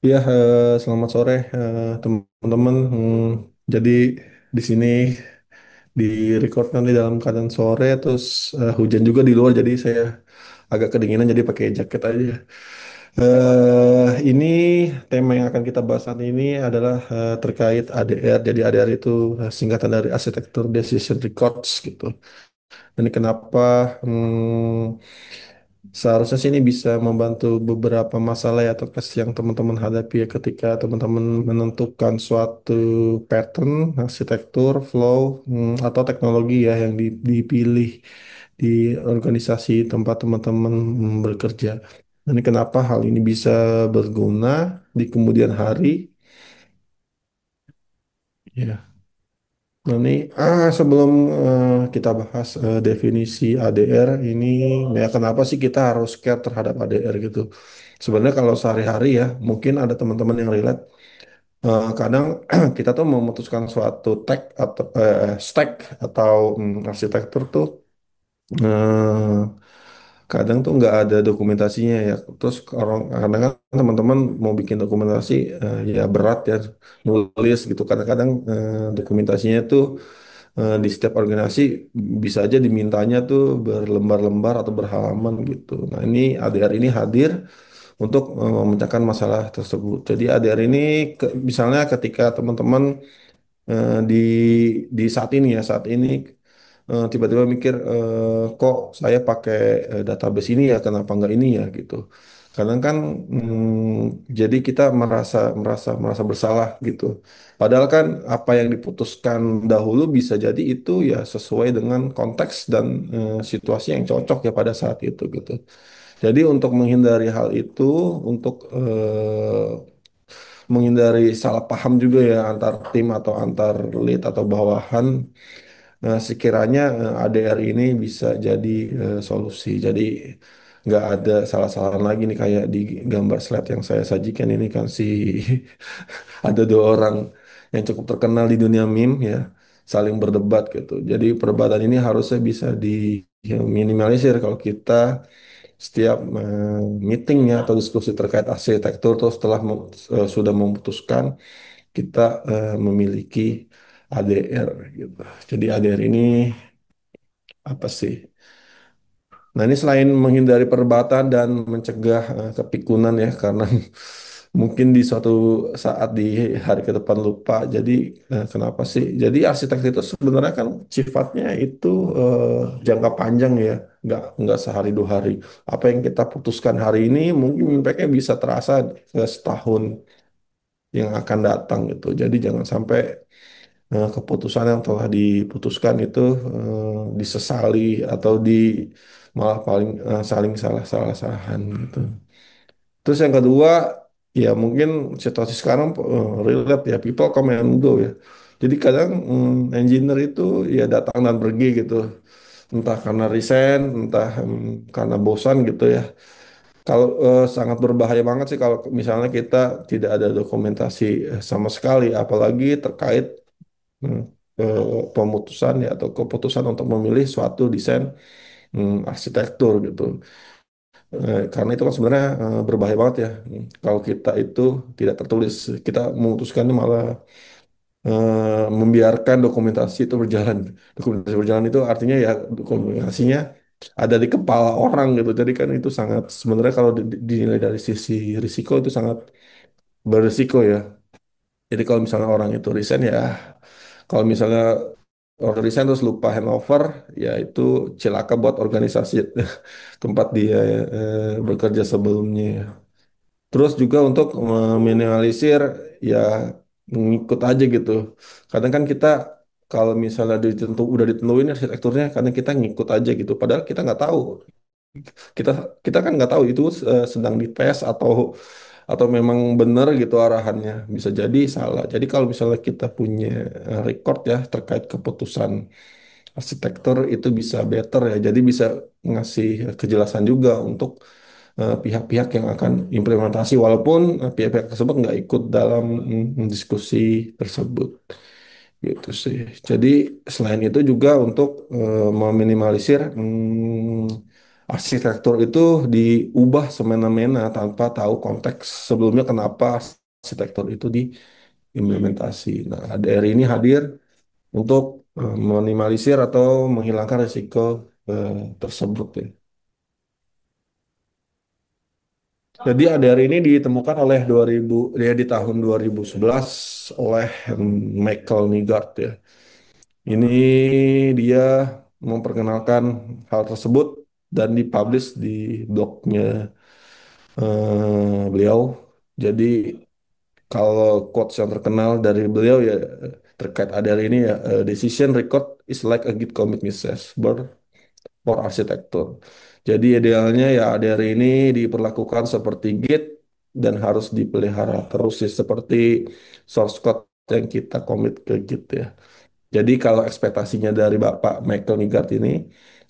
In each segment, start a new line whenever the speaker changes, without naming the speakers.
Ya, selamat sore teman-teman. Jadi di sini di record nanti dalam keadaan sore, terus hujan juga di luar, jadi saya agak kedinginan, jadi pakai jaket aja. Ini tema yang akan kita bahas hari ini adalah terkait ADR. Jadi ADR itu singkatan dari Architecture Decision Records gitu. Dan kenapa? hmm, Seharusnya sih ini bisa membantu beberapa masalah ya, atau case yang teman-teman hadapi ya ketika teman-teman menentukan suatu pattern, arsitektur, flow, atau teknologi ya yang dipilih di organisasi tempat teman-teman bekerja. Ini kenapa hal ini bisa berguna di kemudian hari? Ya. Nah, ini sebelum kita bahas definisi ADR ini, ya kenapa sih kita harus care terhadap ADR gitu? Sebenarnya kalau sehari-hari ya, mungkin ada teman-teman yang relate. Kadang kita tuh memutuskan suatu tag atau stack atau arsitektur tuh eh, kadang tuh nggak ada dokumentasinya ya. Terus orang kadang kan teman-teman mau bikin dokumentasi ya berat ya nulis gitu. Kadang-kadang dokumentasinya tuh di setiap organisasi bisa aja dimintanya tuh berlembar-lembar atau berhalaman gitu. Nah, ini ADR ini hadir untuk memecahkan masalah tersebut. Jadi ADR ini misalnya ketika teman-teman di saat ini ya, saat ini tiba-tiba mikir kok saya pakai database ini ya, kenapa nggak ini ya gitu. Kadang kan jadi kita merasa bersalah gitu. Padahal kan apa yang diputuskan dahulu bisa jadi itu ya sesuai dengan konteks dan situasi yang cocok ya pada saat itu gitu. Jadi untuk menghindari hal itu, untuk menghindari salah paham juga ya antar tim atau antar lead atau bawahan, sekiranya ADR ini bisa jadi solusi. Jadi nggak ada salah-salahan lagi nih kayak di gambar slide yang saya sajikan ini kan ada dua orang yang cukup terkenal di dunia meme ya saling berdebat gitu. Jadi perdebatan ini harusnya bisa diminimalisir kalau kita setiap meeting ya atau diskusi terkait arsitektur terus setelah sudah memutuskan kita memiliki ADR gitu. Jadi ADR ini apa sih? Nah, ini selain menghindari perdebatan dan mencegah kepikunan ya, karena mungkin di suatu saat di hari ke depan lupa. Jadi kenapa sih? Jadi arsitek itu sebenarnya kan sifatnya itu jangka panjang ya, nggak sehari dua hari. Apa yang kita putuskan hari ini mungkin impactnya bisa terasa setahun yang akan datang gitu. Jadi jangan sampai keputusan yang telah diputuskan itu disesali atau malah paling saling salah-salahan gitu. Terus yang kedua, ya mungkin situasi sekarang relate ya, people come and go ya. Jadi kadang engineer itu ya datang dan pergi gitu. Entah karena resign, entah karena bosan gitu ya. Kalau sangat berbahaya banget sih kalau misalnya kita tidak ada dokumentasi sama sekali, apalagi terkait hmm, pemutusan ya atau keputusan untuk memilih suatu desain arsitektur gitu. Karena itu kan sebenarnya berbahaya banget ya. Kalau kita itu tidak tertulis, kita memutuskannya malah membiarkan dokumentasi itu berjalan. Dokumentasi berjalan itu artinya ya dokumentasinya ada di kepala orang gitu. Jadi kan itu sangat sebenarnya kalau dinilai dari sisi risiko itu sangat berisiko ya. Jadi kalau misalnya orang itu resign ya, kalau misalnya orang resign terus lupa handover, ya itu celaka buat organisasi tempat dia bekerja sebelumnya. Terus juga untuk meminimalisir ya ngikut aja gitu. Kadang kan kita kalau misalnya udah ditentuin arsitekturnya, kadang kita ngikut aja gitu. Padahal kita nggak tahu. Kita kita kan nggak tahu itu sedang dites atau memang benar gitu arahannya. Bisa jadi salah. Jadi kalau misalnya kita punya record ya terkait keputusan arsitektur itu bisa better ya. Jadi bisa ngasih kejelasan juga untuk pihak-pihak yang akan implementasi walaupun pihak-pihak tersebut nggak ikut dalam diskusi tersebut gitu sih. Jadi selain itu juga untuk meminimalisir arsitektur itu diubah semena-mena tanpa tahu konteks sebelumnya kenapa arsitektur itu diimplementasi. Nah, ADR ini hadir untuk meminimalisir atau menghilangkan risiko tersebut ya. Jadi ADR ini ditemukan oleh 2000 ya di tahun 2011 oleh Michael Nygard ya. Ini dia memperkenalkan hal tersebut dan dipublish di blognya beliau. Jadi kalau quotes yang terkenal dari beliau ya terkait ADR ini ya, decision record is like a git commit message for arsitektur. Jadi idealnya ya ADR ini diperlakukan seperti Git dan harus dipelihara terus sih seperti source code yang kita commit ke Git ya. Jadi kalau ekspektasinya dari Bapak Michael Nigart ini,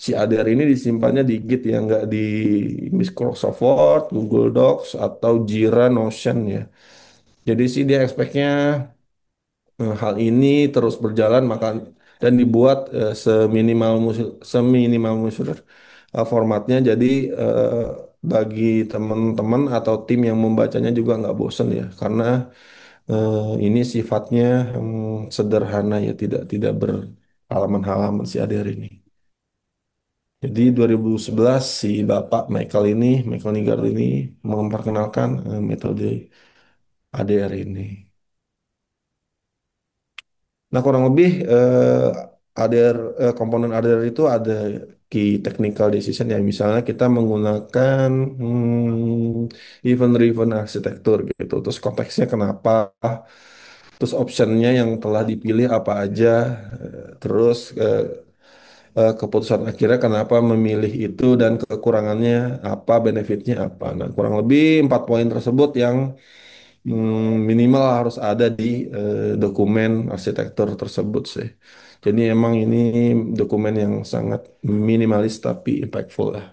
si ADR ini disimpannya di Git yang nggak di Microsoft Word, Google Docs, atau Jira, Notion ya. Jadi sih dia expect-nya hal ini terus berjalan maka dan dibuat seminimal mungkin formatnya jadi eh, bagi teman-teman atau tim yang membacanya juga nggak bosen ya karena ini sifatnya sederhana ya tidak berhalaman-halaman si ADR ini. Jadi 2011 si Bapak Michael Nigard ini memperkenalkan metode ADR ini. Nah, kurang lebih komponen ADR itu ada key technical decision ya. Misalnya kita menggunakan event-driven arsitektur gitu. Terus konteksnya kenapa, terus optionnya yang telah dipilih apa aja, terus keputusan akhirnya kenapa memilih itu dan kekurangannya apa, benefitnya apa. Nah, kurang lebih 4 poin tersebut yang minimal harus ada di dokumen arsitektur tersebut sih. Jadi emang ini dokumen yang sangat minimalis tapi impactful lah.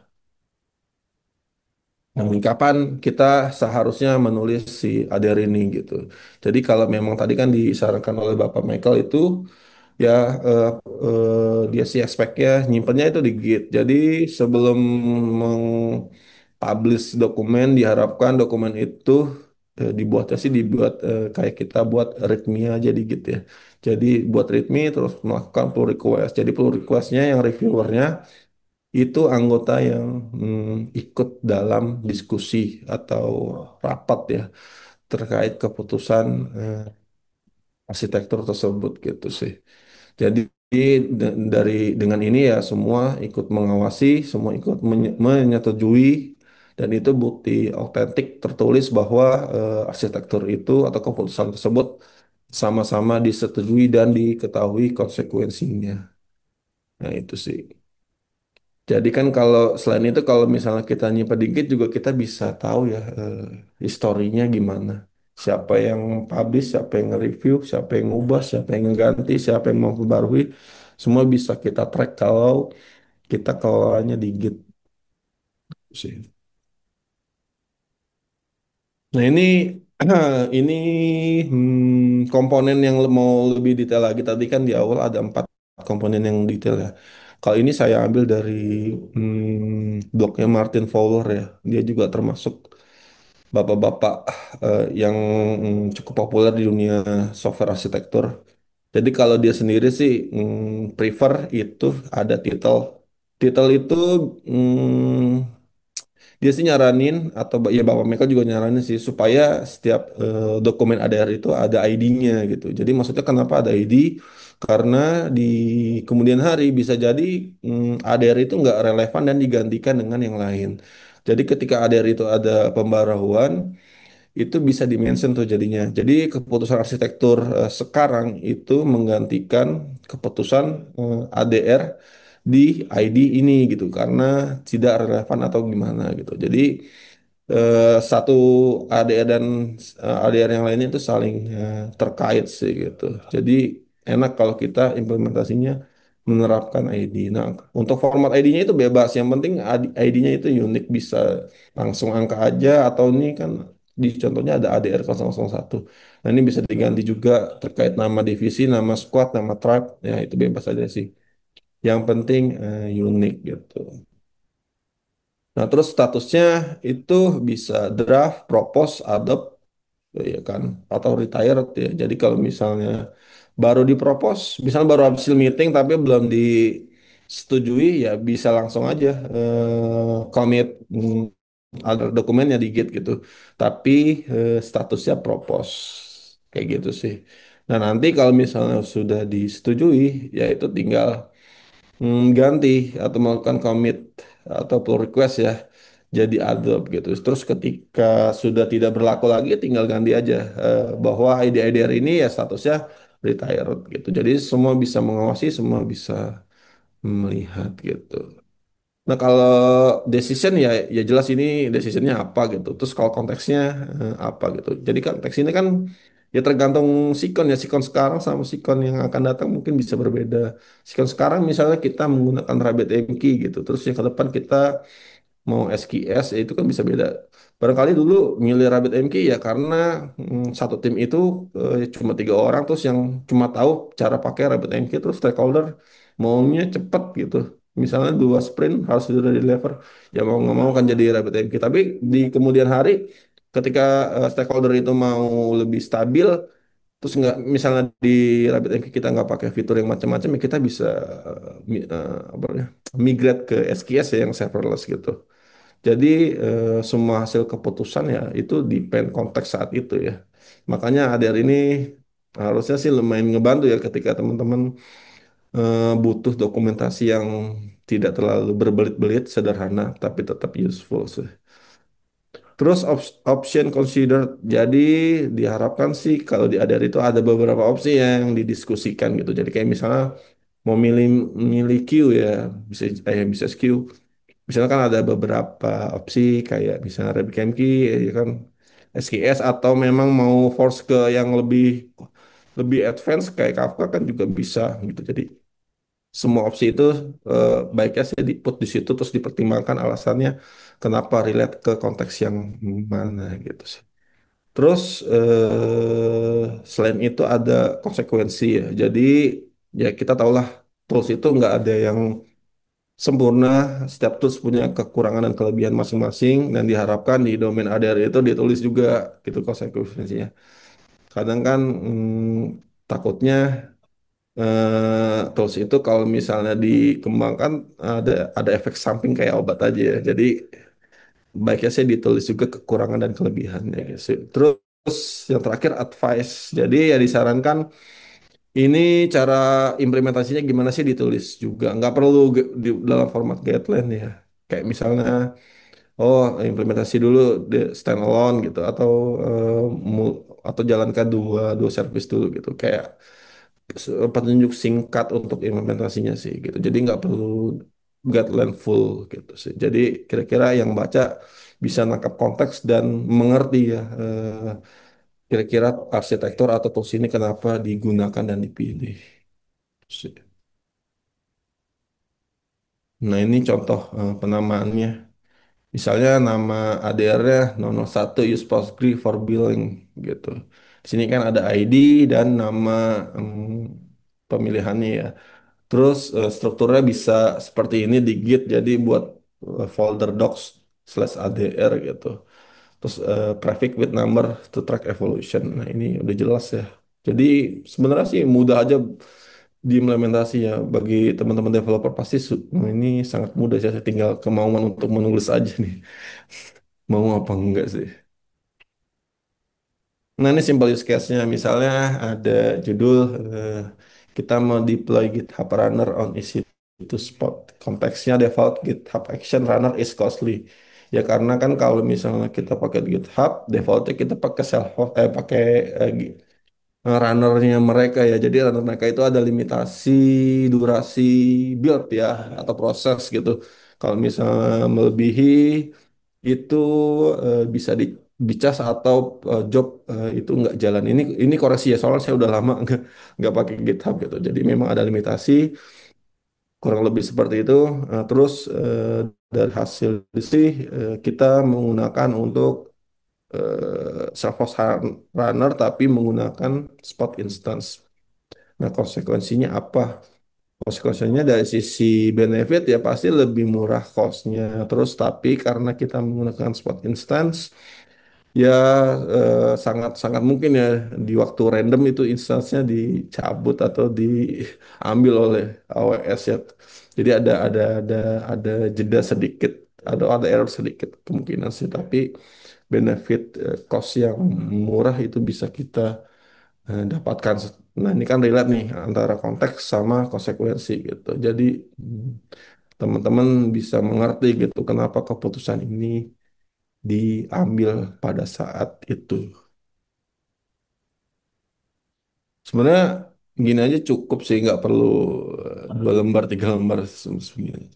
Nah, kapan kita seharusnya menulis si ADR ini gitu. Jadi kalau memang tadi kan disarankan oleh Bapak Michael itu ya dia sih aspeknya nyimpennya itu di Git. Jadi sebelum publish dokumen diharapkan dokumen itu dibuatnya sih dibuat kayak kita buat readme aja di Git ya. Jadi buat readme terus melakukan pull request. Jadi pull requestnya yang reviewernya itu anggota yang ikut dalam diskusi atau rapat ya terkait keputusan arsitektur tersebut gitu sih. Jadi dari dengan ini ya semua ikut mengawasi, semua ikut menyetujui dan itu bukti autentik tertulis bahwa arsitektur itu atau keputusan tersebut sama-sama disetujui dan diketahui konsekuensinya. Nah, itu sih. Jadi kan kalau selain itu kalau misalnya kita nyimpen dikit juga kita bisa tahu ya historinya gimana. Siapa yang publish, siapa yang nge-review, siapa yang ngubah, siapa yang ngeganti, siapa yang mau memperbarui. Semua bisa kita track kalau kita kelolanya di Git sih. Nah ini ini komponen yang mau lebih detail lagi. Tadi kan di awal ada 4 komponen yang detail ya. Kalau ini saya ambil dari blognya Martin Fowler ya. Dia juga termasuk bapak-bapak yang cukup populer di dunia software arsitektur. Jadi kalau dia sendiri sih prefer itu ada title. Title itu dia sih nyaranin atau ya Bapak Michael juga nyaranin sih supaya setiap dokumen ADR itu ada ID-nya gitu. Jadi maksudnya kenapa ada ID? Karena di kemudian hari bisa jadi ADR itu nggak relevan dan digantikan dengan yang lain. Jadi ketika ADR itu ada pembaruan, itu bisa dimention tuh jadinya. Jadi keputusan arsitektur sekarang itu menggantikan keputusan ADR di ID ini gitu karena tidak relevan atau gimana gitu. Jadi satu ADR dan ADR yang lainnya itu saling terkait sih gitu. Jadi enak kalau kita implementasinya menerapkan ID. Nah, untuk format ID-nya itu bebas. Yang penting ID-nya itu unik bisa langsung angka aja atau ini kan di contohnya ada ADR 001. Nah, ini bisa diganti juga terkait nama divisi, nama squad, nama tribe. Ya, itu bebas aja sih. Yang penting unik gitu. Nah, terus statusnya itu bisa draft, propose, adopt, ya kan, atau retired ya. Jadi kalau misalnya baru dipropose, misalnya baru hasil meeting tapi belum disetujui, ya bisa langsung aja commit, ada dokumennya di Git gitu. Tapi statusnya propose kayak gitu sih. Nah, nanti kalau misalnya sudah disetujui, ya itu tinggal ganti atau melakukan commit atau pull request ya jadi adopt gitu. Terus ketika sudah tidak berlaku lagi tinggal ganti aja bahwa ID-IDR ini ya statusnya retired gitu. Jadi semua bisa mengawasi, semua bisa melihat gitu. Nah, kalau decision ya ya jelas ini decisionnya apa gitu. Terus kalau konteksnya apa gitu. Jadi konteks ini kan ya tergantung sikon ya. Sikon sekarang sama sikon yang akan datang mungkin bisa berbeda. Sikon sekarang misalnya kita menggunakan RabbitMQ gitu. Terus yang ke depan kita mau SQS ya itu kan bisa beda. Barangkali dulu milih RabbitMQ ya karena satu tim itu cuma 3 orang terus yang cuma tahu cara pakai RabbitMQ terus stakeholder maunya cepet gitu. Misalnya 2 sprint harus sudah deliver ya mau nggak mau kan jadi RabbitMQ. Tapi di kemudian hari ketika stakeholder itu mau lebih stabil terus nggak misalnya di RabbitMQ kita nggak pakai fitur yang macam-macam ya kita bisa apa ya, migrate ke SQS ya yang serverless gitu. Jadi semua hasil keputusan ya itu depend konteks saat itu ya. Makanya ADR ini harusnya sih lumayan ngebantu ya ketika teman-teman butuh dokumentasi yang tidak terlalu berbelit-belit, sederhana, tapi tetap useful sih. Terus option considered. Jadi diharapkan sih kalau di ADR itu ada beberapa opsi yang didiskusikan gitu. Jadi kayak misalnya mau milih milih queue ya, bisa queue. Misalnya kan ada beberapa opsi kayak misalnya RabbitMQ, ya kan, SKS atau memang mau force ke yang lebih lebih advance kayak Kafka kan juga bisa gitu. Jadi semua opsi itu baiknya sih di put di situ terus dipertimbangkan alasannya kenapa relate ke konteks yang mana gitu sih. Terus selain itu ada konsekuensi ya. Jadi ya kita tahulah tools itu nggak ada yang sempurna, setiap tools punya kekurangan dan kelebihan masing-masing dan diharapkan di domain ADR itu ditulis juga gitu konsekuensinya. Kadang kan takutnya tools itu kalau misalnya dikembangkan ada efek samping kayak obat aja ya. Jadi baiknya saya ditulis juga kekurangan dan kelebihannya gitu. Terus yang terakhir advice. Jadi ya disarankan ini cara implementasinya gimana sih ditulis juga. Nggak perlu di dalam format guideline ya. Kayak misalnya, oh implementasi dulu di standalone gitu, atau atau jalankan dua dua service dulu gitu. Kayak petunjuk singkat untuk implementasinya sih gitu. Jadi nggak perlu guideline full gitu sih. Jadi kira-kira yang baca bisa nangkap konteks dan mengerti ya kira-kira arsitektur atau tools ini kenapa digunakan dan dipilih. Sih. Nah, ini contoh penamaannya. Misalnya nama ADR-nya 001 use Postgre for billing gitu. Di sini kan ada ID dan nama pemilihannya ya. Terus strukturnya bisa seperti ini di Git, jadi buat folder docs slash ADR gitu. Terus prefix with number to track evolution. Nah ini udah jelas ya. Jadi sebenarnya sih mudah aja diimplementasi ya. Bagi teman-teman developer pasti ini sangat mudah sih. Tinggal kemauan untuk menulis aja nih. Mau apa enggak sih. Nah, ini simple use case-nya. Misalnya ada judul eh, kita mau deploy GitHub Runner on EC2 spot. Konteksnya default GitHub Action Runner is costly. Ya karena kan kalau misalnya kita pakai GitHub, defaultnya kita pakai pakai runnernya mereka ya. Jadi runner mereka itu ada limitasi durasi build ya atau proses gitu. Kalau misalnya melebihi itu bisa dicas atau job itu nggak jalan. Ini koreksi ya soalnya saya udah lama nggak pakai GitHub gitu. Jadi memang ada limitasi kurang lebih seperti itu. Terus dari hasil sih kita menggunakan untuk self-host runner tapi menggunakan spot instance. Nah, konsekuensinya apa? Cost-nya dari sisi benefit ya pasti lebih murah costnya. Terus tapi karena kita menggunakan spot instance, ya sangat-sangat mungkin ya di waktu random itu instansinya dicabut atau diambil oleh AWS ya. Jadi ada jeda sedikit, ada error sedikit kemungkinan sih. Tapi benefit cost yang murah itu bisa kita dapatkan. Nah, ini kan relate nih antara konteks sama konsekuensi gitu. Jadi hmm, teman-teman bisa mengerti gitu kenapa keputusan ini diambil pada saat itu. Sebenarnya gini aja cukup sih, nggak perlu 2 lembar, 3 lembar segini.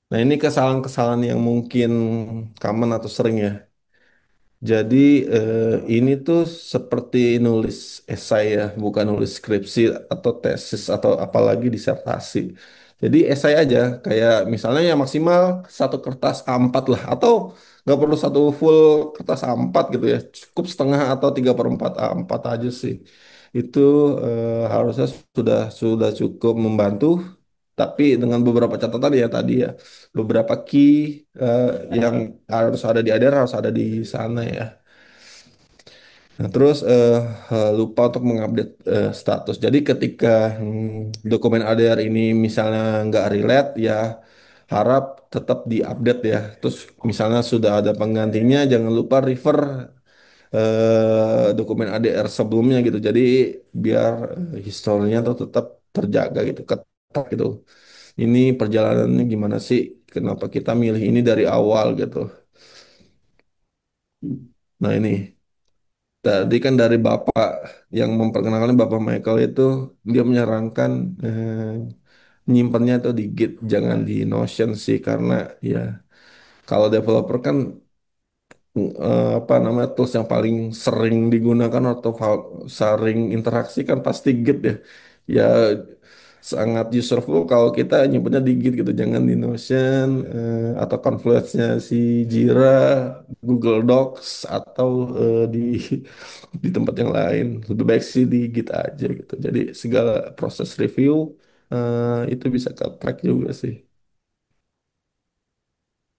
Nah, ini kesalahan-kesalahan yang mungkin common atau sering ya. Jadi ini tuh seperti nulis esai ya, bukan nulis skripsi atau tesis atau apalagi disertasi. Jadi esai aja, kayak misalnya ya maksimal 1 kertas A4 lah, atau nggak perlu satu full kertas A4 gitu ya, cukup setengah atau 3/4 A4 aja sih. Itu harusnya sudah cukup membantu, tapi dengan beberapa catatan ya tadi ya, beberapa key eh, yang harus ada di ADR harus ada di sana ya. Nah, terus lupa untuk mengupdate status. Jadi ketika dokumen ADR ini misalnya nggak relate, ya harap tetap diupdate ya. Terus misalnya sudah ada penggantinya, jangan lupa refer dokumen ADR sebelumnya gitu. Jadi biar historinya tuh tetap terjaga gitu, ketat gitu. Ini perjalanannya gimana sih? Kenapa kita milih ini dari awal gitu? Nah ini. Tadi kan dari Bapak yang memperkenalkan Bapak Michael itu, dia menyarankan nyimpennya itu di Git, jangan di Notion sih, karena ya kalau developer kan apa namanya tools yang paling sering digunakan atau sering interaksi kan pasti Git ya. Ya sangat userful kalau kita nyimpennya di Git gitu, jangan di Notion atau Confluence-nya si Jira, Google Docs atau di tempat yang lain. Lebih baik sih di Git aja gitu. Jadi segala proses review itu bisa ke track juga sih.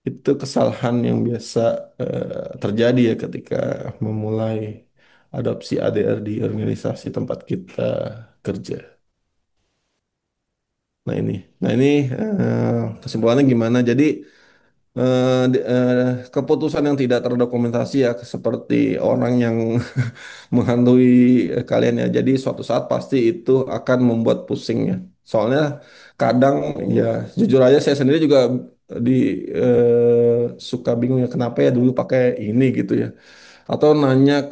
Itu kesalahan yang biasa terjadi ya ketika memulai adopsi ADR di organisasi tempat kita kerja. Nah ini kesimpulannya gimana? Jadi keputusan yang tidak terdokumentasi ya seperti orang yang menghantui kalian ya. Jadi suatu saat pasti itu akan membuat pusing ya. Soalnya kadang ya jujur aja saya sendiri juga di suka bingung ya kenapa ya dulu pakai ini gitu ya, atau nanya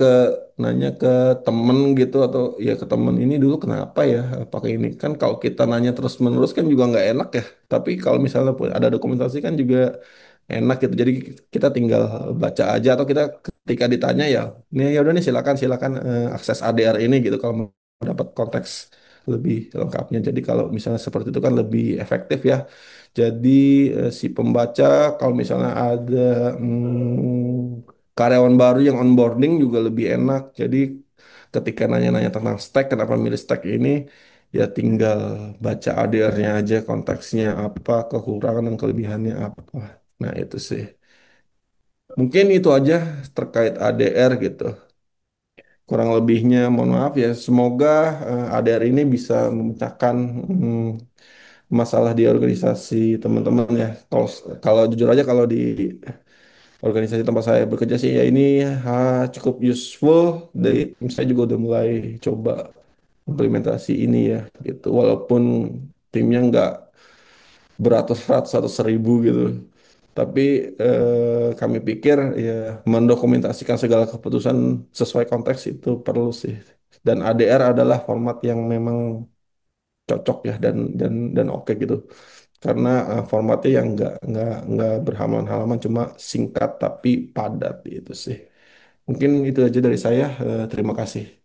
ke temen gitu, atau ya ke temen ini dulu kenapa ya pakai ini. Kan kalau kita nanya terus menerus kan juga nggak enak ya, tapi kalau misalnya ada dokumentasi kan juga enak gitu. Jadi kita tinggal baca aja, atau kita ketika ditanya ya ini ya udah nih silakan silakan akses ADR ini gitu kalau mau dapat konteks lebih lengkapnya. Jadi kalau misalnya seperti itu kan lebih efektif ya. Jadi si pembaca kalau misalnya ada karyawan baru yang onboarding juga lebih enak. Jadi ketika nanya-nanya tentang stack, kenapa milih stack ini, ya tinggal baca ADR-nya aja, konteksnya apa, kekurangan dan kelebihannya apa. Nah itu sih. Mungkin itu aja terkait ADR gitu. Kurang lebihnya mohon maaf ya. Semoga ADR ini bisa memecahkan masalah di organisasi teman-teman ya. Kalau kalau jujur aja kalau di organisasi tempat saya bekerja sih ya ini cukup useful. Dari saya juga udah mulai coba implementasi ini ya gitu. Walaupun timnya nggak beratus-ratus atau 1.000 gitu. Tapi kami pikir ya mendokumentasikan segala keputusan sesuai konteks itu perlu sih. Dan ADR adalah format yang memang cocok ya dan oke gitu. Karena formatnya yang nggak berhalaman-halaman, cuma singkat tapi padat itu sih. Mungkin itu aja dari saya. Terima kasih.